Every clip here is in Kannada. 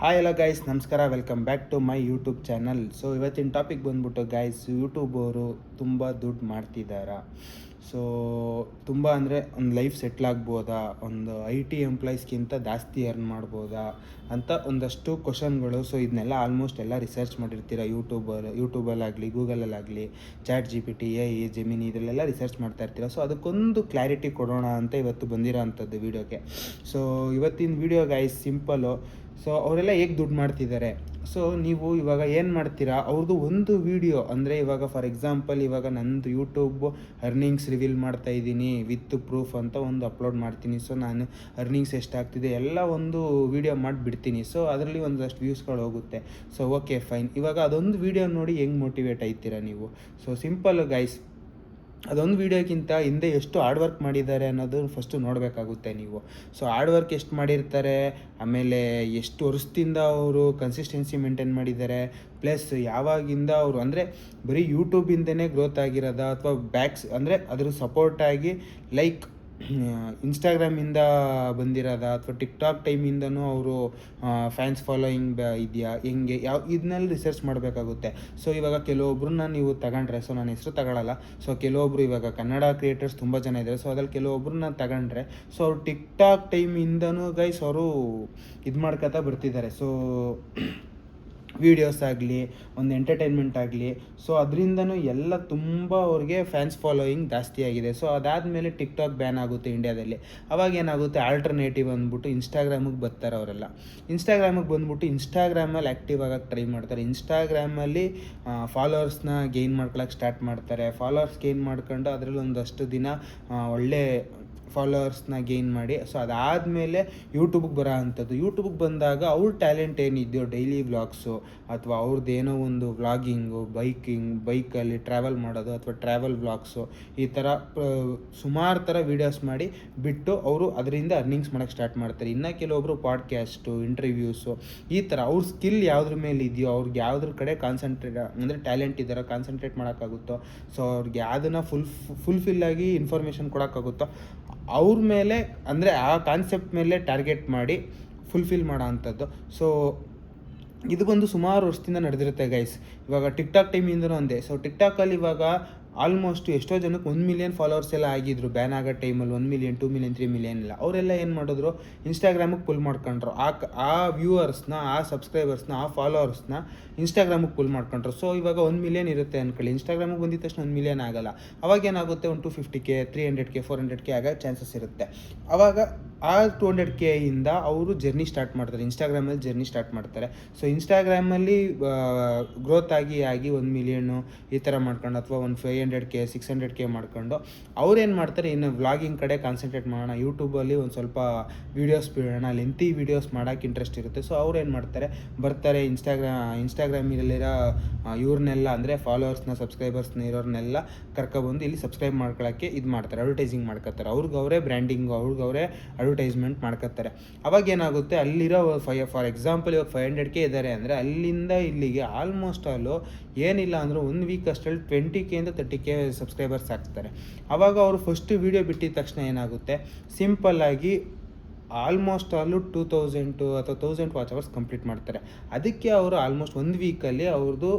ಹಾಯ್ ಎಲ್ಲ ಗೈಸ್, ನಮಸ್ಕಾರ. Welcome back to my YouTube channel. So ಇವತ್ತಿನ ಟಾಪಿಕ್ ಬಂದ್ಬಿಟ್ಟು ಗೈಸ್, ಯೂಟ್ಯೂಬರು ತುಂಬ ದುಡ್ಡು ಮಾಡ್ತಿದ್ದಾರಾ? ಸೊ ತುಂಬ ಅಂದರೆ ಒಂದು ಲೈಫ್ ಸೆಟ್ಲ್ ಆಗ್ಬೋದಾ, ಒಂದು IT ಎಂಪ್ಲಾಯೀಸ್ಗಿಂತ ಜಾಸ್ತಿ ಅರ್ನ್ ಮಾಡ್ಬೋದಾ ಅಂತ ಒಂದಷ್ಟು ಕ್ವಶನ್ಗಳು. ಸೊ ಇದನ್ನೆಲ್ಲ ಆಲ್ಮೋಸ್ಟ್ ಎಲ್ಲ ರಿಸರ್ಚ್ ಮಾಡಿರ್ತೀರ ಯೂಟ್ಯೂಬಲ್ಲಾಗಲಿ, ಗೂಗಲಲ್ಲಾಗಲಿ, ChatGPT, AI, ಜೆಮಿನಿ ಇದರಲ್ಲೆಲ್ಲ ರಿಸರ್ಚ್ ಮಾಡ್ತಾ ಇರ್ತೀರ. ಸೊ ಅದಕ್ಕೊಂದು ಕ್ಲಾರಿಟಿ ಕೊಡೋಣ ಅಂತ ಇವತ್ತು ಬಂದಿರೋ ಅಂಥದ್ದು ವೀಡಿಯೋಗೆ. ಸೊ ಇವತ್ತಿನ ವೀಡಿಯೋ ಗೈಸ್ ಸಿಂಪಲ್ಲು. ಸೊ ಅವರೆಲ್ಲ ಹೇಗೆ ದುಡ್ಡು ಮಾಡ್ತಿದ್ದಾರೆ? ಸೊ ನೀವು ಇವಾಗ ಏನು ಮಾಡ್ತೀರಾ, ಅವ್ರದ್ದು ಒಂದು ವೀಡಿಯೋ ಅಂದರೆ ಇವಾಗ ಫಾರ್ ಎಕ್ಸಾಂಪಲ್ ಇವಾಗ ನಂದು ಯೂಟ್ಯೂಬ್ ಅರ್ನಿಂಗ್ಸ್ ರಿವೀಲ್ ಮಾಡ್ತಾ ಇದ್ದೀನಿ ವಿತ್ ಪ್ರೂಫ್ ಅಂತ ಒಂದು ಅಪ್ಲೋಡ್ ಮಾಡ್ತೀನಿ. ಸೊ ನಾನು ಅರ್ನಿಂಗ್ಸ್ ಎಷ್ಟಾಗ್ತಿದೆ ಎಲ್ಲ ಒಂದು ವೀಡಿಯೋ ಮಾಡಿಬಿಡ್ತೀನಿ. ಸೊ ಅದರಲ್ಲಿ ಒಂದಷ್ಟು ವ್ಯೂಸ್ಗಳು ಹೋಗುತ್ತೆ. So okay fine. ಇವಾಗ ಅದೊಂದು ವೀಡಿಯೋ ನೋಡಿ ಹೆಂಗೆ ಮೋಟಿವೇಟ್ ಆಯ್ತೀರಾ ನೀವು? ಸೊ ಸಿಂಪಲ್ ಗೈಸ್, ಅದೊಂದು ವೀಡಿಯೋಕ್ಕಿಂತ ಹಿಂದೆ ಎಷ್ಟು ಹಾರ್ಡ್ ವರ್ಕ್ ಮಾಡಿದ್ದಾರೆ ಅನ್ನೋದು ಫಸ್ಟು ನೋಡಬೇಕಾಗುತ್ತೆ ನೀವು. ಸೊ ಹಾರ್ಡ್ ವರ್ಕ್ ಎಷ್ಟು ಮಾಡಿರ್ತಾರೆ, ಆಮೇಲೆ ಎಷ್ಟು ವರ್ಷದಿಂದ ಅವರು ಕನ್ಸಿಸ್ಟೆನ್ಸಿ ಮೇಂಟೈನ್ ಮಾಡಿದ್ದಾರೆ, ಪ್ಲಸ್ ಯಾವಾಗಿಂದ ಅವರು ಅಂದರೆ ಬರೀ ಯೂಟ್ಯೂಬಿಂದನೇ ಗ್ರೋತ್ ಆಗಿರೋದ ಅಥವಾ ಬ್ಯಾಕ್ಸ್ ಅಂದರೆ ಅದ್ರ ಸಪೋರ್ಟಾಗಿ ಲೈಕ್ ಇನ್ಸ್ಟಾಗ್ರಾಮಿಂದ ಬಂದಿರೋದ ಅಥವಾ ಟಿಕ್ಟಾಕ್ ಟೈಮಿಂದನೂ ಅವರು ಫ್ಯಾನ್ಸ್ ಫಾಲೋಯಿಂಗ್ ಇದೆಯಾ, ಹೆಂಗೆ ಇದನ್ನೆಲ್ಲ ರಿಸರ್ಚ್ ಮಾಡಬೇಕಾಗುತ್ತೆ. ಸೊ ಇವಾಗ ಕೆಲವೊಬ್ರನ್ನ ನೀವು ತಗೊಂಡ್ರೆ, ಸೊ ನಾನು ಹೆಸರು ತಗೊಳ್ಳಲ್ಲ, ಸೊ ಕೆಲವೊಬ್ರು ಇವಾಗ ಕನ್ನಡ ಕ್ರಿಯೇಟರ್ಸ್ ತುಂಬ ಜನ ಇದ್ದಾರೆ. ಸೊ ಅದ್ರಲ್ಲಿ ಕೆಲವೊಬ್ರನ್ನ ತಗೊಂಡ್ರೆ ಸೊ ಅವ್ರು ಟಿಕ್ಟಾಕ್ ಟೈಮಿಂದನೂ ಗೈಸ್ ಅವರು ಇದು ಮಾಡ್ಕೊತಾ ಬರ್ತಿದ್ದಾರೆ. ಸೊ ವೀಡಿಯೋಸ್ ಆಗಲಿ, ಒಂದು ಎಂಟರ್ಟೈನ್ಮೆಂಟ್ ಆಗಲಿ, ಸೊ ಅದರಿಂದನೂ ಎಲ್ಲ ತುಂಬ ಅವ್ರಿಗೆ ಫ್ಯಾನ್ಸ್ ಫಾಲೋಯಿಂಗ್ ಜಾಸ್ತಿ ಆಗಿದೆ. ಸೊ ಅದಾದಮೇಲೆ ಟಿಕ್ಟಾಕ್ ಬ್ಯಾನ್ ಆಗುತ್ತೆ ಇಂಡಿಯಾದಲ್ಲಿ. ಅವಾಗ ಏನಾಗುತ್ತೆ, ಆಲ್ಟರ್ನೇಟಿವ್ ಅಂದ್ಬಿಟ್ಟು ಇನ್ಸ್ಟಾಗ್ರಾಮಿಗೆ ಬರ್ತಾರೆ ಅವರೆಲ್ಲ. ಇನ್ಸ್ಟಾಗ್ರಾಮಿಗೆ ಬಂದ್ಬಿಟ್ಟು ಇನ್ಸ್ಟಾಗ್ರಾಮಲ್ಲಿ ಆ್ಯಕ್ಟಿವ್ ಆಗೋಕ್ಕೆ ಟ್ರೈ ಮಾಡ್ತಾರೆ. ಇನ್ಸ್ಟಾಗ್ರಾಮಲ್ಲಿ ಫಾಲೋವರ್ಸ್ನ ಗೇನ್ ಮಾಡ್ಕೊಳಕ್ಕೆ ಸ್ಟಾರ್ಟ್ ಮಾಡ್ತಾರೆ. ಫಾಲೋವರ್ಸ್ ಗೇನ್ ಮಾಡ್ಕೊಂಡು ಅದರಲ್ಲಿ ಒಂದಷ್ಟು ದಿನ ಒಳ್ಳೆ ಫಾಲೋವರ್ಸ್ನ ಗೇನ್ ಮಾಡಿ, ಸೊ ಅದಾದಮೇಲೆ ಯೂಟ್ಯೂಬಿಗೆ ಬರೋ ಅಂಥದ್ದು. ಯೂಟ್ಯೂಬಿಗೆ ಬಂದಾಗ ಅವ್ರ ಟ್ಯಾಲೆಂಟ್ ಏನಿದೆಯೋ, ಡೈಲಿ ವ್ಲಾಗ್ಸು ಅಥವಾ ಅವ್ರದ್ದು ಏನೋ ಒಂದು ವ್ಲಾಗಿಂಗು, ಬೈಕಲ್ಲಿ ಟ್ರಾವೆಲ್ ಮಾಡೋದು ಅಥವಾ ಟ್ರಾವೆಲ್ ವ್ಲಾಗ್ಸು, ಈ ಥರ ಸುಮಾರು ಥರ ವೀಡಿಯೋಸ್ ಮಾಡಿ ಬಿಟ್ಟು ಅವರು ಅದರಿಂದ ಅರ್ನಿಂಗ್ಸ್ ಮಾಡೋಕ್ಕೆ ಸ್ಟಾರ್ಟ್ ಮಾಡ್ತಾರೆ. ಇನ್ನು ಕೆಲವೊಬ್ಬರು ಪಾಡ್ಕ್ಯಾಸ್ಟು, ಇಂಟರ್ವ್ಯೂಸು, ಈ ಥರ ಅವ್ರ ಸ್ಕಿಲ್ ಯಾವುದ್ರ ಮೇಲೆ ಇದೆಯೋ, ಅವ್ರಿಗೆ ಯಾವುದ್ರ ಕಡೆ ಕಾನ್ಸಂಟ್ರೇಟ್ ಅಂದರೆ ಟ್ಯಾಲೆಂಟ್ ಇದ್ದಾರೋ ಕಾನ್ಸಂಟ್ರೇಟ್ ಮಾಡೋಕ್ಕಾಗುತ್ತೋ, ಸೊ ಅವ್ರಿಗೆ ಯಾವುದನ್ನು ಫುಲ್ಫಿಲ್ಲಾಗಿ ಇನ್ಫಾರ್ಮೇಷನ್ ಕೊಡೋಕ್ಕಾಗುತ್ತೋ ಅವ್ರ ಮೇಲೆ ಅಂದರೆ ಆ ಕಾನ್ಸೆಪ್ಟ್ ಮೇಲೆ ಟಾರ್ಗೆಟ್ ಮಾಡಿ ಫುಲ್ಫಿಲ್ ಮಾಡೋ ಅಂಥದ್ದು. ಸೊ ಇದು ಬಂದು ಸುಮಾರು ವರ್ಷದಿಂದ ನಡೆದಿರುತ್ತೆ ಗೈಸ್. ಇವಾಗ ಟಿಕ್ಟಾಕ್ ಟೈಮಿಂದನೂ ಒಂದೇ. ಸೊ ಟಿಕ್ಟಾಕಲ್ಲಿ ಇವಾಗ ಆಲ್ಮೋಸ್ಟ್ ಎಷ್ಟೋ ಜನಕ್ಕೆ 1 ಮಿಲಿಯನ್ ಫಾಲೋವರ್ಸ್ ಎಲ್ಲ ಆಗಿದ್ರು ಬ್ಯಾನ್ ಆಗೋ ಟೈಮಲ್ಲಿ. 1 ಮಿಲಿಯನ್, 2 ಮಿಲಿಯನ್, 3 ಮಿಲಿಯನ್ ಇಲ್ಲ. ಅವರೆಲ್ಲ ಏನು ಮಾಡಿದ್ರು, ಇನ್ಸ್ಟಾಗ್ರಾಮಿಗೆ ಪುಲ್ ಮಾಡ್ಕೊಂಡ್ರು. ಆ ವ್ಯೂವರ್ಸ್ನ, ಆ ಸಬ್ಸ್ಕ್ರೈಬರ್ಸ್ನ, ಆ ಫಾಲೋವರ್ಸ್ನ ಇನ್ಸ್ಟಾಗ್ರಾಮಿಗೆ ಪುಲ್ ಮಾಡ್ಕೊಂಡ್ರು. ಸೊ ಇವಾಗ 1 ಮಿಲಿಯನ್ ಇರುತ್ತೆ ಅಂದ್ಕೊಳ್ಳಿ, ಇನ್ಸ್ಟಾಗ್ರಾಮಿಗೆ ಬಂದಿದ ತಕ್ಷಣ 1 ಮಿಲಿಯನ್ ಆಗಲ್ಲ. ಅವಾಗ ಏನಾಗುತ್ತೆ, ಒಂದು 250K, 300K, 400K ಆಗೋ ಚಾನ್ಸಸ್ ಇರುತ್ತೆ. ಅವಾಗ ಆ 200Kಯಿಂದ ಅವರು ಜರ್ನಿ ಸ್ಟಾರ್ಟ್ ಮಾಡ್ತಾರೆ, ಇನ್ಸ್ಟಾಗ್ರಾಮಲ್ಲಿ ಜರ್ನಿ ಸ್ಟಾರ್ಟ್ ಮಾಡ್ತಾರೆ. ಸೊ ಇನ್ಸ್ಟಾಗ್ರಾಮಲ್ಲಿ ಗ್ರೋತ್ ಆಗಿ 1 ಮಿಲಿಯನು ಈ ಥರ ಮಾಡ್ಕೊಂಡು ಅಥವಾ ಒಂದು 500K, 600K ಮಾಡ್ಕೊಂಡು ಅವ್ರೇನು ಮಾಡ್ತಾರೆ, ಇನ್ನು ವ್ಲಾಗಿಂಗ್ ಕಡೆ ಕಾನ್ಸಂಟ್ರೇಟ್ ಮಾಡೋಣ, ಯೂಟ್ಯೂಬಲ್ಲಿ ಒಂದು ಸ್ವಲ್ಪ ವೀಡಿಯೋಸ್ ಬಿಡೋಣ, ಲೆಂತಿ ವೀಡಿಯೋಸ್ ಮಾಡೋಕ್ಕೆ ಇಂಟ್ರೆಸ್ಟ್ ಇರುತ್ತೆ. ಸೊ ಅವ್ರು ಏನು ಮಾಡ್ತಾರೆ, ಬರ್ತಾರೆ ಇನ್ಸ್ಟಾಗ್ರಾಮಿನಲ್ಲಿರೋ ಇವ್ರನ್ನೆಲ್ಲ ಅಂದರೆ ಫಾಲೋವರ್ಸ್ನ, ಸಬ್ಸ್ಕ್ರೈಬರ್ಸ್ನ ಇರೋರ್ನೆಲ್ಲ ಕರ್ಕೊಬಂದು ಇಲ್ಲಿ ಸಬ್ಸ್ಕ್ರೈಬ್ ಮಾಡ್ಕೊಳ್ಳೋಕ್ಕೆ ಇದು ಮಾಡ್ತಾರೆ, ಅಡ್ವರ್ಟೈಸಿಂಗ್ ಮಾಡ್ಕೊತಾರೆ. ಅವ್ರಿಗೆ ಬ್ರ್ಯಾಂಡಿಂಗು, ಅವ್ರಿಗೆ ಅಡ್ವರ್ಟೈಸ್ಮೆಂಟ್ ಮಾಡ್ಕೊತಾರೆ. ಅವಾಗ ಏನಾಗುತ್ತೆ, ಅಲ್ಲಿರೋ ಫಾರ್ ಎಕ್ಸಾಂಪಲ್ ಇವಾಗ 500K ಇದ್ದಾರೆ ಅಂದರೆ ಅಲ್ಲಿಂದ ಇಲ್ಲಿಗೆ ಆಲ್ಮೋಸ್ಟ್ ಅಲ್ಲೂ ಏನಿಲ್ಲ ಅಂದರೂ 1 ವೀಕ್ ಅಷ್ಟರಲ್ಲಿ 20K ಇಂದ 30K ಸಬ್ಸ್ಕ್ರೈಬರ್ಸ್ ಆಗ್ತಾರೆ. ಆವಾಗ ಅವರು ಫಸ್ಟ್ ವೀಡಿಯೋ ಬಿಟ್ಟಿದ ತಕ್ಷಣ ಏನಾಗುತ್ತೆ, ಸಿಂಪಲ್ಲಾಗಿ ಆಲ್ಮೋಸ್ಟ್ ಅಲ್ಲೂ 2000 ಅಥವಾ 1000 ವಾಚ್ ಅವರ್ಸ್ ಕಂಪ್ಲೀಟ್ ಮಾಡ್ತಾರೆ. ಅದಕ್ಕೆ ಅವರು ಆಲ್ಮೋಸ್ಟ್ 1 ವೀಕಲ್ಲಿ ಅವ್ರದ್ದು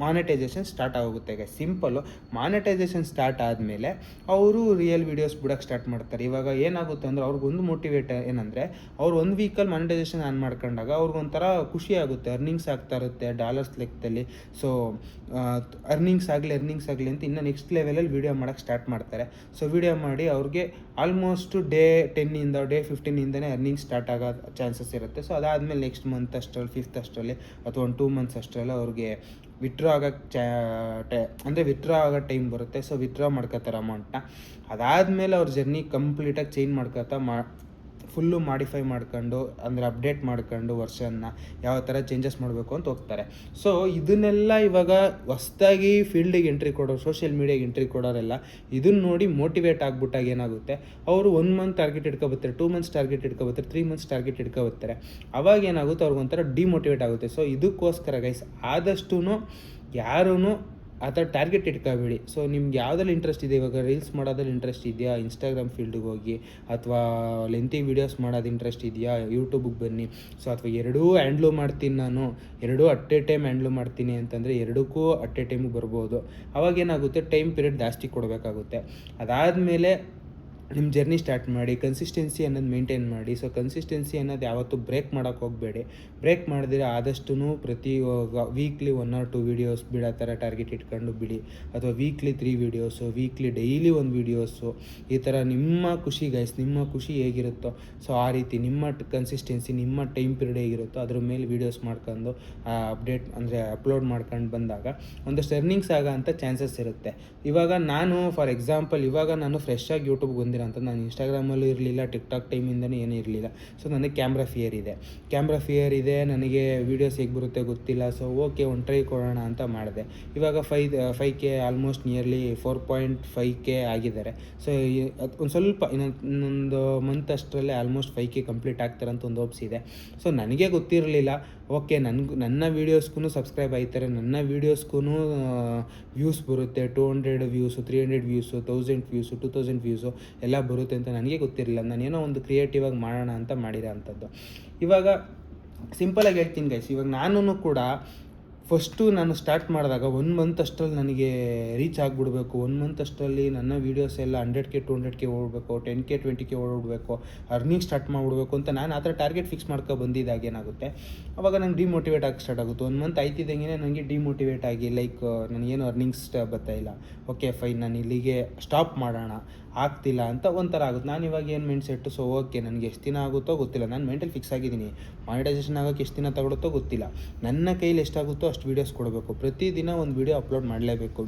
ಮಾನಿಟೈಸೇಷನ್ ಸ್ಟಾರ್ಟ್ ಆಗೋಗುತ್ತೆ. ಈಗ ಸಿಂಪಲ್ಲು ಮಾನಿಟೈಸೇಷನ್ ಸ್ಟಾರ್ಟ್ ಆದಮೇಲೆ ಅವರು ರಿಯಲ್ ವೀಡಿಯೋಸ್ ಬಿಡೋಕ್ಕೆ ಸ್ಟಾರ್ಟ್ ಮಾಡ್ತಾರೆ. ಇವಾಗ ಏನಾಗುತ್ತೆ ಅಂದರೆ ಅವ್ರಿಗೊಂದು ಮೋಟಿವೇಟ್ ಏನಂದರೆ, ಅವ್ರು 1 ವೀಕಲ್ಲಿ ಮಾನಿಟೈಸೇಷನ್ ಆನ್ ಮಾಡ್ಕೊಂಡಾಗ ಅವ್ರಿಗೊಂಥರ ಖುಷಿ ಆಗುತ್ತೆ, ಅರ್ನಿಂಗ್ಸ್ ಆಗ್ತಾ ಇರುತ್ತೆ ಡಾಲರ್ಸ್ ಲೆಕ್ಕದಲ್ಲಿ. ಸೊ ಅರ್ನಿಂಗ್ಸ್ ಆಗಲಿ ಅಂತ ಇನ್ನು ನೆಕ್ಸ್ಟ್ ಲೆವೆಲಲ್ಲಿ ವೀಡಿಯೋ ಮಾಡೋಕ್ಕೆ ಸ್ಟಾರ್ಟ್ ಮಾಡ್ತಾರೆ. ಸೊ ವೀಡಿಯೋ ಮಾಡಿ ಅವ್ರಿಗೆ ಆಲ್ಮೋಸ್ಟ್ ಡೇ 10ಇಂದ ಡೇ 15ಇಂದನೇ ಅರ್ನಿಂಗ್ಸ್ ಸ್ಟಾರ್ಟ್ ಆಗೋ ಚಾನ್ಸಸ್ ಇರುತ್ತೆ. ಸೊ ಅದಾದಮೇಲೆ ನೆಕ್ಸ್ಟ್ ಮಂತ್ ಅಷ್ಟರಲ್ಲಿ, 5th ಅಷ್ಟರಲ್ಲಿ ಅಥವಾ ಒಂದು 2 ಮಂತ್ಸ್ ಅಷ್ಟರಲ್ಲಿ ಅವ್ರಿಗೆ ವಿತ್ಡ್ರಾ ಆಗೋ ಟೈಮ್ ಬರುತ್ತೆ. ಸೊ ವಿತ್ಡ್ರಾ ಮಾಡ್ಕೋತಾರೆ ಅಮೌಂಟ್ನ. ಅದಾದಮೇಲೆ ಅವ್ರ ಜರ್ನಿ ಕಂಪ್ಲೀಟಾಗಿ ಚೇಂಜ್ ಮಾಡ್ಕೋತಾ ಫುಲ್ಲು ಮಾಡಿಫೈ ಮಾಡ್ಕೊಂಡು ಅಂದರೆ ಅಪ್ಡೇಟ್ ಮಾಡ್ಕೊಂಡು ವರ್ಷನ್ನ ಯಾವ ಥರ ಚೇಂಜಸ್ ಮಾಡಬೇಕು ಅಂತ ಹೋಗ್ತಾರೆ. ಸೊ ಇದನ್ನೆಲ್ಲ ಇವಾಗ ಹೊಸ್ದಾಗಿ ಫೀಲ್ಡಿಗೆ ಎಂಟ್ರಿ ಕೊಡೋರು, ಸೋಷಿಯಲ್ ಮೀಡಿಯಾಗೆ ಎಂಟ್ರಿ ಕೊಡೋರೆಲ್ಲ ಇದನ್ನು ನೋಡಿ ಮೋಟಿವೇಟ್ ಆಗ್ಬಿಟ್ಟಾಗ ಏನಾಗುತ್ತೆ, ಅವರು 1 ಮಂತ್ ಟಾರ್ಗೆಟ್ ಇಟ್ಕೊಬರ್ತಾರೆ, 2 ಮಂತ್ಸ್ ಟಾರ್ಗೆಟ್ ಇಟ್ಕೊಬರ್ತಾರೆ, 3 ಮಂತ್ಸ್ ಟಾರ್ಗೆಟ್ ಇಟ್ಕೊಬರ್ತಾರೆ. ಅವಾಗ ಏನಾಗುತ್ತೆ, ಅವ್ರಿಗೊಂಥರ ಡಿಮೋಟಿವೇಟ್ ಆಗುತ್ತೆ. ಸೊ ಇದಕ್ಕೋಸ್ಕರ ಗೈಸ್ ಆದಷ್ಟು ಯಾರೂ ಆ ಥರ ಟಾರ್ಗೆಟ್ ಇಟ್ಕೋಬೇಡಿ. ಸೊ ನಿಮ್ಗೆ ಯಾವುದ್ರಲ್ಲಿ ಇಂಟ್ರೆಸ್ಟ್ ಇದೆ, ಇವಾಗ ರೀಲ್ಸ್ ಮಾಡೋದ್ರಲ್ಲಿ ಇಂಟ್ರೆಸ್ಟ್ ಇದೆಯಾ, ಇನ್ಸ್ಟಾಗ್ರಾಮ್ ಫೀಲ್ಡಿಗೆ ಹೋಗಿ, ಅಥವಾ ಲೆಂತಿ ವೀಡಿಯೋಸ್ ಮಾಡೋದು ಇಂಟ್ರೆಸ್ಟ್ ಇದೆಯಾ, ಯೂಟ್ಯೂಬಿಗೆ ಬನ್ನಿ. ಸೊ ಅಥವಾ ಎರಡೂ ಹ್ಯಾಂಡ್ಲು ಮಾಡ್ತೀನಿ ನಾನು, ಎರಡೂ ಅಟ್ ಎ ಟೈಮ್ ಹ್ಯಾಂಡ್ಲು ಮಾಡ್ತೀನಿ ಅಂತಂದರೆ ಎರಡಕ್ಕೂ ಅಟ್ ಎ ಟೈಮಿಗೆ ಬರ್ಬೋದು. ಅವಾಗೇನಾಗುತ್ತೆ, ಟೈಮ್ ಪೀರಿಯಡ್ ಜಾಸ್ತಿ ಕೊಡಬೇಕಾಗುತ್ತೆ. ಅದಾದಮೇಲೆ ನಿಮ್ಮ ಜರ್ನಿ ಸ್ಟಾರ್ಟ್ ಮಾಡಿ, ಕನ್ಸಿಸ್ಟೆನ್ಸಿ ಅನ್ನೋದು ಮೇಂಟೈನ್ ಮಾಡಿ. ಸೊ ಕನ್ಸಿಸ್ಟೆನ್ಸಿ ಅನ್ನೋದು ಯಾವತ್ತೂ ಬ್ರೇಕ್ ಮಾಡೋಕ್ಕೆ ಹೋಗಬೇಡಿ. ಬ್ರೇಕ್ ಮಾಡಿದ್ರೆ ಆದಷ್ಟು ಪ್ರತಿ ವೀಕ್ಲಿ 1 or 2 ವೀಡಿಯೋಸ್ ಬಿಡೋ ಥರ ಟಾರ್ಗೆಟ್ ಇಟ್ಕೊಂಡು ಬಿಡಿ, ಅಥವಾ weekly 3 videos, weekly daily 1 videos. ಈ ಥರ ನಿಮ್ಮ ಖುಷಿ ಗೈಸ್, ನಿಮ್ಮ ಖುಷಿ ಹೇಗಿರುತ್ತೋ ಸೊ ಆ ರೀತಿ ನಿಮ್ಮ ಕನ್ಸಿಸ್ಟೆನ್ಸಿ, ನಿಮ್ಮ ಟೈಮ್ ಪೀರಿಯಡ್ ಹೇಗಿರುತ್ತೋ ಅದ್ರ ಮೇಲೆ ವೀಡಿಯೋಸ್ ಮಾಡ್ಕೊಂಡು ಅಪ್ಡೇಟ್ ಅಂದರೆ ಅಪ್ಲೋಡ್ ಮಾಡ್ಕೊಂಡು ಬಂದಾಗ ಒಂದಷ್ಟು ಅರ್ನಿಂಗ್ಸ್ ಆಗೋ ಅಂಥ ಚಾನ್ಸಸ್ ಇರುತ್ತೆ. ಇವಾಗ ನಾನು ಫಾರ್ ಎಕ್ಸಾಂಪಲ್, ಇವಾಗ ನಾನು ಫ್ರೆಶ್ ಆಗಿ ಯೂಟ್ಯೂಬ್ಗೆ ಬಂದಿರೋ ಅಂತ, ನಾನು ಇನ್ಸ್ಟಾಗ್ರಾಮಲ್ಲೂ ಇರಲಿಲ್ಲ, ಟಿಕ್ಟಾಕ್ ಟೈಮಿಂದನೂ ಏನೂ ಇರಲಿಲ್ಲ. ಸೊ ನನಗೆ ಕ್ಯಾಮ್ರಾ ಫಿಯರ್ ಇದೆ, ನನಗೆ ವೀಡಿಯೋಸ್ ಹೇಗೆ ಬರುತ್ತೆ ಗೊತ್ತಿಲ್ಲ. ಸೊ ಓಕೆ, ಒಂದು ಟ್ರೈ ಕೊಡೋಣ ಅಂತ ಮಾಡಿದೆ. ಇವಾಗ 5K ಆಲ್ಮೋಸ್ಟ್ ನಿಯರ್ಲಿ 4.5K ಆಗಿದ್ದಾರೆ. ಸೊ ಒಂದು ಸ್ವಲ್ಪ ಇನ್ನೊಂದು ಮಂತ್ ಅಷ್ಟರಲ್ಲೇ ಆಲ್ಮೋಸ್ಟ್ 5K ಕಂಪ್ಲೀಟ್ ಆಗ್ತಾರಂತ ಒಂದು ಹೋಪ್ಸ್ ಇದೆ. ಸೊ ನನಗೆ ಗೊತ್ತಿರಲಿಲ್ಲ, ಓಕೆ ನನ್ನ ವೀಡಿಯೋಸ್ಗೂ ಸಬ್ಸ್ಕ್ರೈಬ್ ಆಯ್ತಾರೆ, ನನ್ನ ವೀಡಿಯೋಸ್ಗೂ ವ್ಯೂಸ್ ಬರುತ್ತೆ, 200 ವ್ಯೂಸು, 300 ವ್ಯೂಸು, 1000 ವ್ಯೂಸು, 2000 ವ್ಯೂಸು ಎಲ್ಲ ಬರುತ್ತೆ ಅಂತ ನನಗೆ ಗೊತ್ತಿರಲಿಲ್ಲ. ನಾನೇನೋ ಒಂದು ಕ್ರಿಯೇಟಿವ್ ಆಗಿ ಮಾಡೋಣ ಅಂತ ಮಾಡಿರೋ ಅಂಥದ್ದು. ಇವಾಗ ಸಿಂಪಲಾಗಿ ಹೇಳ್ತೀನಿ ಗೈಸ್, ಇವಾಗ ನಾನು ಕೂಡ ಫಸ್ಟು ನಾನು ಸ್ಟಾರ್ಟ್ ಮಾಡಿದಾಗ 1 ಮಂತ್ ಅಷ್ಟರಲ್ಲಿ ನನಗೆ ರೀಚ್ ಆಗಿಬಿಡ್ಬೇಕು, 1 ಮಂತ್ ಅಷ್ಟರಲ್ಲಿ ನನ್ನ ವೀಡಿಯೋಸ್ ಎಲ್ಲ 100K 200K ಓಡಬೇಕು, 10K 20K ಓಡಬೇಕು, ಅರ್ನಿಂಗ್ ಸ್ಟಾರ್ಟ್ ಮಾಡಿಬಿಡ್ಬೇಕು ಅಂತ ನಾನು ಆ ಥರ ಟಾರ್ಗೆಟ್ ಫಿಕ್ಸ್ ಬಂದಿದ್ದಾಗ ಏನಾಗುತ್ತೆ, ಅವಾಗ ನಂಗೆ ಡಿಮೋಟಿವೇಟ್ ಆಗಿ ಸ್ಟಾರ್ಟ್ ಆಗುತ್ತೆ. 1 ಮಂತ್ ಆಯ್ತಿದ್ದಂಗೆ ನನಗೆ ಡಿಮೋಟಿವೇಟ್ ಆಗಿ, ಲೈಕ್ ನನಗೇನು ಅರ್ನಿಂಗ್ಸ್ ಬರ್ತಾಯಿಲ್ಲ, ಓಕೆ ಫೈನ್, ನಾನು ಇಲ್ಲಿಗೆ ಸ್ಟಾಪ್ ಮಾಡೋಣ, ಆಗ್ತಿಲ್ಲ ಅಂತ ಒಂಥರ ಆಗುತ್ತೆ. ನಾನು ಇವಾಗ ಏನು ಮೈಂಡ್ ಸೆಟ್ಟು, ಸೊ ಓಕೆ ನನಗೆ ಎಷ್ಟು ದಿನ ಆಗುತ್ತೋ ಗೊತ್ತಿಲ್ಲ, ನಾನು ಮೆಂಟಲ್ ಫಿಕ್ಸ್ ಆಗಿದ್ದೀನಿ, ಮಾನಿಟೈಸೇಷನ್ ಆಗೋಕ್ಕೆ ಎಷ್ಟು ದಿನ ತಗೊಳುತ್ತೋ ಗೊತ್ತಿಲ್ಲ, ನನ್ನ ಕೈಲಿ ಎಷ್ಟಾಗುತ್ತೋ ಅಷ್ಟು ವೀಡಿಯೋಸ್ ಕೊಡಬೇಕು, ಪ್ರತಿದಿನ ಒಂದು ವೀಡಿಯೋ ಅಪ್ಲೋಡ್ ಮಾಡಲೇಬೇಕು.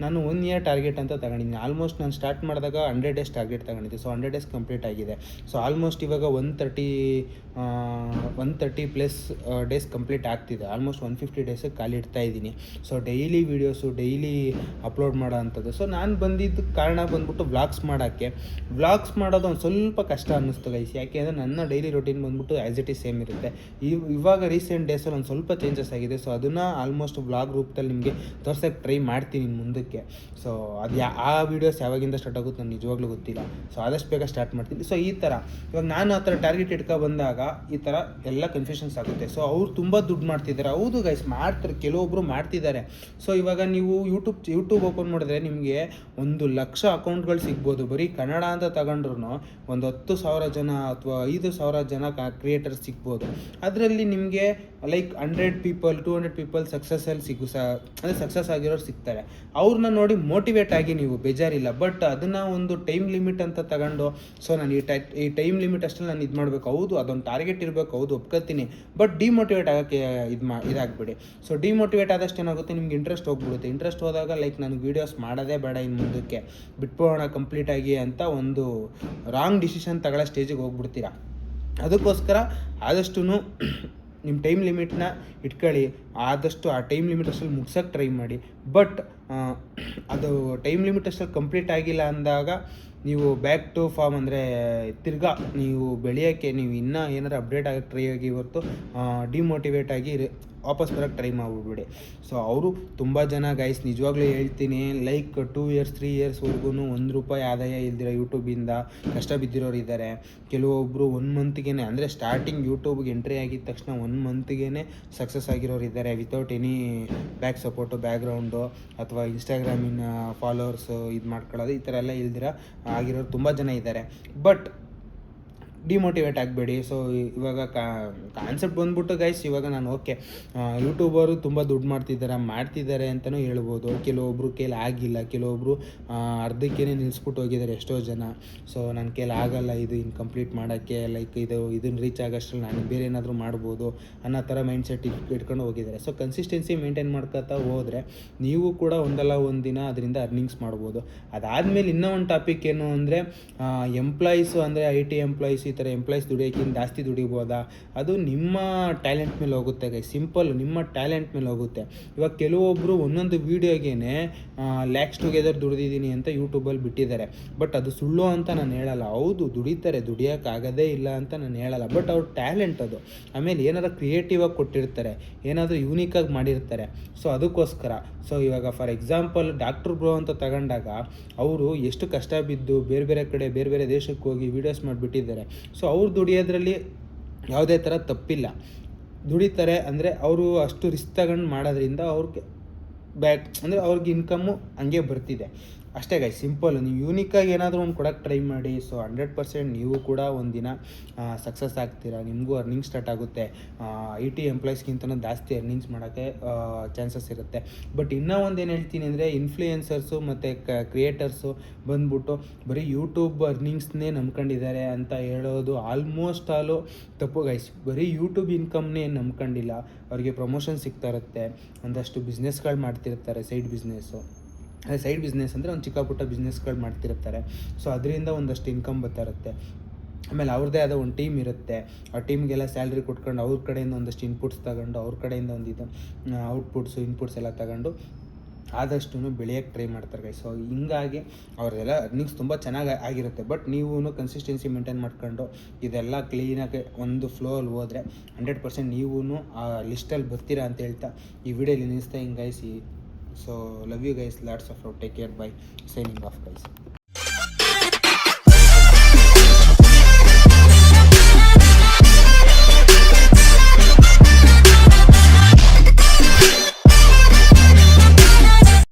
ನಾನು 1 year ಟಾರ್ಗೆಟ್ ಅಂತ ತಗೊಂಡಿದ್ದೀನಿ. ಆಲ್ಮೋಸ್ಟ್ ನಾನು ಸ್ಟಾರ್ಟ್ ಮಾಡಿದಾಗ 100 days ಟಾರ್ಗೆಟ್ ತಗೊಂಡಿದ್ದೆ. ಸೊ 100 days ಕಂಪ್ಲೀಟ್ ಆಗಿದೆ. ಸೊ ಆಲ್ಮೋಸ್ಟ್ ಇವಾಗ 130 ಪ್ಲಸ್ ಡೇಸ್ ಕಂಪ್ಲೀಟ್ ಆಗ್ತಿದೆ. ಆಲ್ಮೋಸ್ಟ್ 150 days ಖಾಲಿ ಇಡ್ತಾ ಇದ್ದೀನಿ. So daily videos, daily upload ಮಾಡೋ ಅಂಥದ್ದು. ಸೊ ನಾನು ಬಂದಿದ್ದು ಕಾರಣ ಬಂದ್ಬಿಟ್ಟು ವ್ಲಾಗ್ಸ್ ಮಾಡೋದು ಒಂದು ಸ್ವಲ್ಪ ಕಷ್ಟ ಅನ್ನಿಸ್ತು ಗೈಸ್. ಯಾಕೆ ಅಂದರೆ ನನ್ನ ಡೈಲಿ ರೊಟೀನ್ ಬಂದ್ಬಿಟ್ಟು ಆ್ಯಸ್ ಇಟ್ ಈಸ್ ಸೇಮ್ ಇರುತ್ತೆ. ಇವಾಗ ರೀಸೆಂಟ್ ಡೇಸಲ್ಲಿ ಒಂದು ಸ್ವಲ್ಪ ಚೇಂಜಸ್ ಆಗಿದೆ. ಸೊ ಅದನ್ನು ಆಲ್ಮೋಸ್ಟ್ ವ್ಲಾಗ್ ರೂಪದಲ್ಲಿ ನಿಮಗೆ ತೋರ್ಸೋಕ್ಕೆ ಟ್ರೈ ಮಾಡ್ತೀನಿ ಮುಂದಕ್ಕೆ. ಸೊ ಅದು ಆ ವೀಡಿಯೋಸ್ ಯಾವಾಗಿಂದ ಸ್ಟಾರ್ಟ್ ಆಗುತ್ತೆ ನನಗೆ ನಿಜವಾಗ್ಲೂ ಗೊತ್ತಿಲ್ಲ. ಸೊ ಆದಷ್ಟು ಬೇಗ ಸ್ಟಾರ್ಟ್ ಮಾಡ್ತೀನಿ. ಸೊ ಈ ಥರ ಇವಾಗ ನಾನು ಆ ಥರ ಟಾರ್ಗೆಟ್ ಬಂದಾಗ ಈ ಥರ ಎಲ್ಲ ಕನ್ಫ್ಯೂಷನ್ಸ್ ಆಗುತ್ತೆ. ಸೊ ಅವ್ರು ತುಂಬ ದುಡ್ಡು ಮಾಡ್ತಿದ್ದಾರೆ. ಹೌದು ಗೈಸ್, ಮಾಡ್ತಾರೆ, ಕೆಲವೊಬ್ಬರು ಮಾಡ್ತಿದ್ದಾರೆ. ಸೊ ಇವಾಗ ನೀವು ಯೂಟ್ಯೂಬ್ ಓಪನ್ ಮಾಡಿದ್ರೆ ನಿಮಗೆ 100,000 ಅಕೌಂಟ್ಗಳು ಸಿಗ್ಬೋದು. ಬರೀ ಕನ್ನಡ ಅಂತ ತಗೊಂಡ್ರು ಒಂದು 10,000 ಜನ ಅಥವಾ 5,000 ಜನ ಕ್ರಿಯೇಟರ್ಸ್ ಸಿಗ್ಬೋದು. ಅದರಲ್ಲಿ ನಿಮಗೆ ಲೈಕ್ 100 people 200 people ಸಕ್ಸಸ್ಸಲ್ಲಿ ಅಂದರೆ ಸಕ್ಸಸ್ ಆಗಿರೋರು ಸಿಗ್ತಾರೆ. ಅವ್ರನ್ನ ನೋಡಿ ಮೋಟಿವೇಟ್ ಆಗಿ ನೀವು ಬೇಜಾರಿಲ್ಲ. ಬಟ್ ಅದನ್ನು ಒಂದು ಟೈಮ್ ಲಿಮಿಟ್ ಅಂತ ತಗೊಂಡು, ಸೊ ನಾನು ಈ ಟೈಮ್ ಲಿಮಿಟ್ ಅಷ್ಟಲ್ಲಿ ನಾನು ಇದು ಮಾಡಬೇಕು, ಹೌದು ಅದೊಂದು ಟಾರ್ಗೆಟ್ ಇರಬೇಕು, ಹೌದು ಒಪ್ಕೊತೀನಿ. ಬಟ್ ಡಿಮೋಟಿವೇಟ್ ಆಗೋಕ್ಕೆ ಇದಾಗಬೇಡಿ. ಸೊ ಡಿಮೋಟಿವೇಟ್ ಆದಷ್ಟು ಏನಾಗುತ್ತೆ, ನಿಮ್ಗೆ ಇಂಟ್ರೆಸ್ಟ್ ಹೋಗ್ಬಿಡುತ್ತೆ. ಇಂಟ್ರೆಸ್ಟ್ ಹೋದಾಗ ಲೈಕ್ ನನಗೆ ವೀಡಿಯೋಸ್ ಮಾಡೋದೇ ಬೇಡ, ಇನ್ನು ಮುಂದಕ್ಕೆ ಬಿಟ್ಬೋಣ ಕಂಪ್ಲೀಟಾಗಿ ಅಂತ ಒಂದು ರಾಂಗ್ ಡಿಸಿಷನ್ ತಗೊಳ್ಳೋ ಸ್ಟೇಜಿಗೆ ಹೋಗ್ಬಿಡ್ತೀರಾ. ಅದಕ್ಕೋಸ್ಕರ ಆದಷ್ಟು ನಿಮ್ಮ ಟೈಮ್ ಲಿಮಿಟ್ನ ಇಟ್ಕೊಳ್ಳಿ. ಆದಷ್ಟು ಆ ಟೈಮ್ ಲಿಮಿಟ್ ಅಷ್ಟಲ್ಲಿ ಮುಗ್ಸೋಕ್ಕೆ ಟ್ರೈ ಮಾಡಿ. ಬಟ್ ಅದು ಟೈಮ್ ಲಿಮಿಟ್ ಅಷ್ಟಲ್ಲಿ ಕಂಪ್ಲೀಟ್ ಆಗಿಲ್ಲ ಅಂದಾಗ ನೀವು ಬ್ಯಾಕ್ ಟು ಫಾರ್ಮ್ ಅಂದರೆ ತಿರ್ಗಾ ನೀವು ಬೆಳೆಯೋಕ್ಕೆ, ನೀವು ಇನ್ನೂ ಏನಾರು ಅಪ್ಡೇಟ್ ಆಗೋಕ್ಕೆ ಟ್ರೈ ಆಗಿ ಹೊರತು ಡಿಮೋಟಿವೇಟ್ ಆಗಿ ವಾಪಸ್ ಬರೋಕ್ಕೆ ಟ್ರೈ ಮಾಡಿಬಿಡ್ಬೇಡಿ. ಸೊ ಅವರು ತುಂಬ ಜನ ಗೈಸ್, ನಿಜವಾಗ್ಲೂ ಹೇಳ್ತೀನಿ, ಲೈಕ್ 2 years 3 yearsವರೆಗೂ ₹1 ಆದಾಯ ಇಲ್ದಿರೋ ಯೂಟ್ಯೂಬಿಂದ ಕಷ್ಟ ಬಿದ್ದಿರೋರು ಇದ್ದಾರೆ. ಕೆಲವೊಬ್ಬರು 1 ಮಂತ್ಗೆ ಅಂದರೆ ಸ್ಟಾರ್ಟಿಂಗ್ ಯೂಟ್ಯೂಬ್ಗೆ ಎಂಟ್ರಿ ಆಗಿದ ತಕ್ಷಣ 1 ಮಂತ್ಗೆ ಸಕ್ಸಸ್ ಆಗಿರೋರು ಇದ್ದಾರೆ, without any back support, background ಅಥವಾ ಇನ್ಸ್ಟಾಗ್ರಾಮಿನ ಫಾಲೋವರ್ಸು ಇದು ಮಾಡ್ಕೊಳ್ಳೋದು, ಈ ಥರ ಎಲ್ಲ ಇಲ್ದಿರ ಆಗಿರೋರು ತುಂಬ ಜನ ಇದ್ದಾರೆ. ಬಟ್ ಡಿಮೋಟಿವೇಟ್ ಆಗಬೇಡಿ. ಸೊ ಇವಾಗ ಕಾನ್ಸೆಪ್ಟ್ ಬಂದ್ಬಿಟ್ಟು ಗೈಸ್, ಇವಾಗ ನಾನು ಓಕೆ ಯೂಟ್ಯೂಬರು ತುಂಬ ದುಡ್ಡು ಮಾಡ್ತಿದ್ದಾರೆ ಅಂತಲೂ ಹೇಳ್ಬೋದು. ಕೆಲವೊಬ್ಬರು ಕೈಲಿ ಆಗಿಲ್ಲ, ಕೆಲವೊಬ್ಬರು ಅರ್ಧಕ್ಕೇ ನಿಲ್ಲಿಸ್ಬಿಟ್ಟು ಹೋಗಿದ್ದಾರೆ ಎಷ್ಟೋ ಜನ. ಸೊ ನನ್ನ ಕೈಲಿ ಆಗಲ್ಲ ಇದು ಇನ್ನು ಕಂಪ್ಲೀಟ್ ಮಾಡೋಕ್ಕೆ, ಲೈಕ್ ಇದನ್ನು ರೀಚ್ ಆಗೋಷ್ಟ್ರಲ್ಲಿ ನಾನು ಬೇರೆ ಏನಾದರೂ ಮಾಡ್ಬೋದು ಅನ್ನೋ ಥರ ಮೈಂಡ್ಸೆಟ್ ಇಟ್ಕೊಂಡು ಹೋಗಿದ್ದಾರೆ. ಸೊ ಕನ್ಸಿಸ್ಟೆನ್ಸಿ ಮೇಂಟೈನ್ ಮಾಡ್ಕೊತಾ ಹೋದರೆ ನೀವು ಕೂಡ ಒಂದಲ್ಲ ಒಂದು ದಿನ ಅದರಿಂದ ಅರ್ನಿಂಗ್ಸ್ ಮಾಡ್ಬೋದು. ಅದಾದಮೇಲೆ ಇನ್ನೂ ಒಂದು ಟಾಪಿಕ್ ಏನು ಅಂದರೆ ಎಂಪ್ಲಾಯೀಸು, ಅಂದರೆ IT ಎಂಪ್ಲಾಯೀಸ್ ಈ ಥರ ಎಂಪ್ಲಾಯೀಸ್ ದುಡಿಯೋಕ್ಕಿಂತ ಜಾಸ್ತಿ ದುಡಿಬೋದಾ, ಅದು ನಿಮ್ಮ ಟ್ಯಾಲೆಂಟ್ ಮೇಲೆ ಹೋಗುತ್ತೆ ಗೈ. ಸಿಂಪಲ್, ನಿಮ್ಮ ಟ್ಯಾಲೆಂಟ್ ಮೇಲೆ ಹೋಗುತ್ತೆ. ಇವಾಗ ಕೆಲವೊಬ್ಬರು ಒಂದೊಂದು ವೀಡಿಯೋಗೇನೆ ಲ್ಯಾಕ್ಸ್ ಟುಗೆದರ್ ದುಡಿದಿದ್ದೀನಿ ಅಂತ ಯೂಟ್ಯೂಬಲ್ಲಿ ಬಿಟ್ಟಿದ್ದಾರೆ. ಬಟ್ ಅದು ಸುಳ್ಳು ಅಂತ ನಾನು ಹೇಳಲ್ಲ. ಹೌದು ದುಡಿತಾರೆ, ದುಡಿಯೋಕ್ಕಾಗೋದೇ ಇಲ್ಲ ಅಂತ ನಾನು ಹೇಳಲ್ಲ. ಬಟ್ ಅವ್ರ ಟ್ಯಾಲೆಂಟ್ ಅದು. ಆಮೇಲೆ ಏನಾದ್ರು ಕ್ರಿಯೇಟಿವ್ ಆಗಿ ಕೊಟ್ಟಿರ್ತಾರೆ, ಏನಾದರೂ ಯೂನಿಕಾಗಿ ಮಾಡಿರ್ತಾರೆ. ಸೊ ಅದಕ್ಕೋಸ್ಕರ. ಸೊ ಇವಾಗ ಫಾರ್ ಎಕ್ಸಾಂಪಲ್ ಡಾಕ್ಟರ್ ಬ್ರೋ ಅಂತ ತಗೊಂಡಾಗ ಅವರು ಎಷ್ಟು ಕಷ್ಟ ಬಿದ್ದು ಬೇರೆ ಬೇರೆ ಕಡೆ ಬೇರೆ ಬೇರೆ ದೇಶಕ್ಕೆ ಹೋಗಿ ವೀಡಿಯೋಸ್ ಮಾಡಿಬಿಟ್ಟಿದ್ದಾರೆ. ಸೊ ಅವ್ರು ದುಡಿಯೋದ್ರಲ್ಲಿ ಯಾವುದೇ ಥರ ತಪ್ಪಿಲ್ಲ. ದುಡಿತಾರೆ ಅಂದರೆ ಅವರು ಅಷ್ಟು ರಿಸ್ಕ್ ತಗೊಂಡು ಮಾಡೋದ್ರಿಂದ ಅವ್ರಿಗೆ ಅಂದರೆ ಅವ್ರಿಗೆ ಇನ್ಕಮ್ಮು ಹಂಗೆ ಬರ್ತಿದೆ ಅಷ್ಟೇ ಗೈ. ಸಿಂಪಲ್. ನೀವು ಯೂನಿಕಾಗಿ ಏನಾದರೂ ಒಂದು ಕೊಡೋಕ್ಕೆ ಟ್ರೈ ಮಾಡಿ. ಸೊ 100% ನೀವು ಕೂಡ ಒಂದಿನ ಸಕ್ಸಸ್ ಆಗ್ತೀರಾ. ನಿಮಗೂ ಅರ್ನಿಂಗ್ ಸ್ಟಾರ್ಟ್ ಆಗುತ್ತೆ. IT ಎಂಪ್ಲಾಯೀಸ್ಗಿಂತನೂ ಜಾಸ್ತಿ ಅರ್ನಿಂಗ್ಸ್ ಮಾಡೋಕ್ಕೆ ಚಾನ್ಸಸ್ ಇರುತ್ತೆ. ಬಟ್ ಇನ್ನೂ ಒಂದೇನು ಹೇಳ್ತೀನಿ ಅಂದರೆ, ಇನ್ಫ್ಲೂಯೆನ್ಸರ್ಸು ಮತ್ತು ಕ್ರಿಯೇಟರ್ಸು ಬಂದ್ಬಿಟ್ಟು ಬರೀ ಯೂಟ್ಯೂಬ್ ಅರ್ನಿಂಗ್ಸ್ನೇ ನಂಬ್ಕೊಂಡಿದ್ದಾರೆ ಅಂತ ಹೇಳೋದು ಆಲ್ಮೋಸ್ಟ್ ಆಲು ತಪ್ಪು ಗೈಸ್. ಬರೀ ಯೂಟ್ಯೂಬ್ ಇನ್ಕಮ್ನೇ ಏನು ನಂಬ್ಕೊಂಡಿಲ್ಲ. ಅವ್ರಿಗೆ ಪ್ರಮೋಷನ್ ಸಿಗ್ತಾ ಇರುತ್ತೆ, ಒಂದಷ್ಟು ಬಿಸ್ನೆಸ್ಗಳು ಮಾಡ್ತಿರ್ತಾರೆ, ಸೈಡ್ ಬಿಸ್ನೆಸ್ಸು. ಅದೇ ಸೈಡ್ ಬಿಸ್ನೆಸ್ ಅಂದರೆ ಒಂದು ಚಿಕ್ಕ ಪುಟ್ಟ ಬಿಸ್ನೆಸ್ಗಳು ಮಾಡ್ತಿರ್ತಾರೆ. ಸೊ ಅದರಿಂದ ಒಂದಷ್ಟು ಇನ್ಕಮ್ ಬರ್ತಾ ಇರುತ್ತೆ. ಆಮೇಲೆ ಅವ್ರದ್ದೇ ಆದ ಒಂದು ಟೀಮ್ ಇರುತ್ತೆ. ಆ ಟೀಮ್ಗೆಲ್ಲ ಸ್ಯಾಲ್ರಿ ಕೊಟ್ಕೊಂಡು ಅವ್ರ ಕಡೆಯಿಂದ ಒಂದಷ್ಟು ಇನ್ಪುಟ್ಸ್ ತಗೊಂಡು, ಅವ್ರ ಕಡೆಯಿಂದ ಒಂದಿದು ಇನ್ಪುಟ್ಸ್ ಎಲ್ಲ ತಗೊಂಡು ಆದಷ್ಟು ಬೆಳೆಯೋಕ್ಕೆ ಟ್ರೈ ಮಾಡ್ತಾರೆ ಗೈ. ಸೊ ಹಿಂಗಾಗಿ ಅವ್ರದ್ದೆಲ್ಲ ಅರ್ನಿಂಗ್ಸ್ ತುಂಬ ಚೆನ್ನಾಗಿ ಆಗಿರುತ್ತೆ. ಬಟ್ ನೀವು ಕನ್ಸಿಸ್ಟೆನ್ಸಿ ಮೇಂಟೈನ್ ಮಾಡ್ಕೊಂಡು ಇದೆಲ್ಲ ಕ್ಲೀನಾಗಿ ಒಂದು ಫ್ಲೋಲ್ಲಿ ಹೋದರೆ 100% ನೀವು ಆ ಲಿಸ್ಟಲ್ಲಿ ಬರ್ತೀರಾ ಅಂತ ಹೇಳ್ತಾ ಈ ವಿಡಿಯೋಲಿ ನಿಲ್ಲಿಸ್ತಾ ಹಿಂಗೆ guys. So love you guys, lots of love, take care, bye, signing off guys.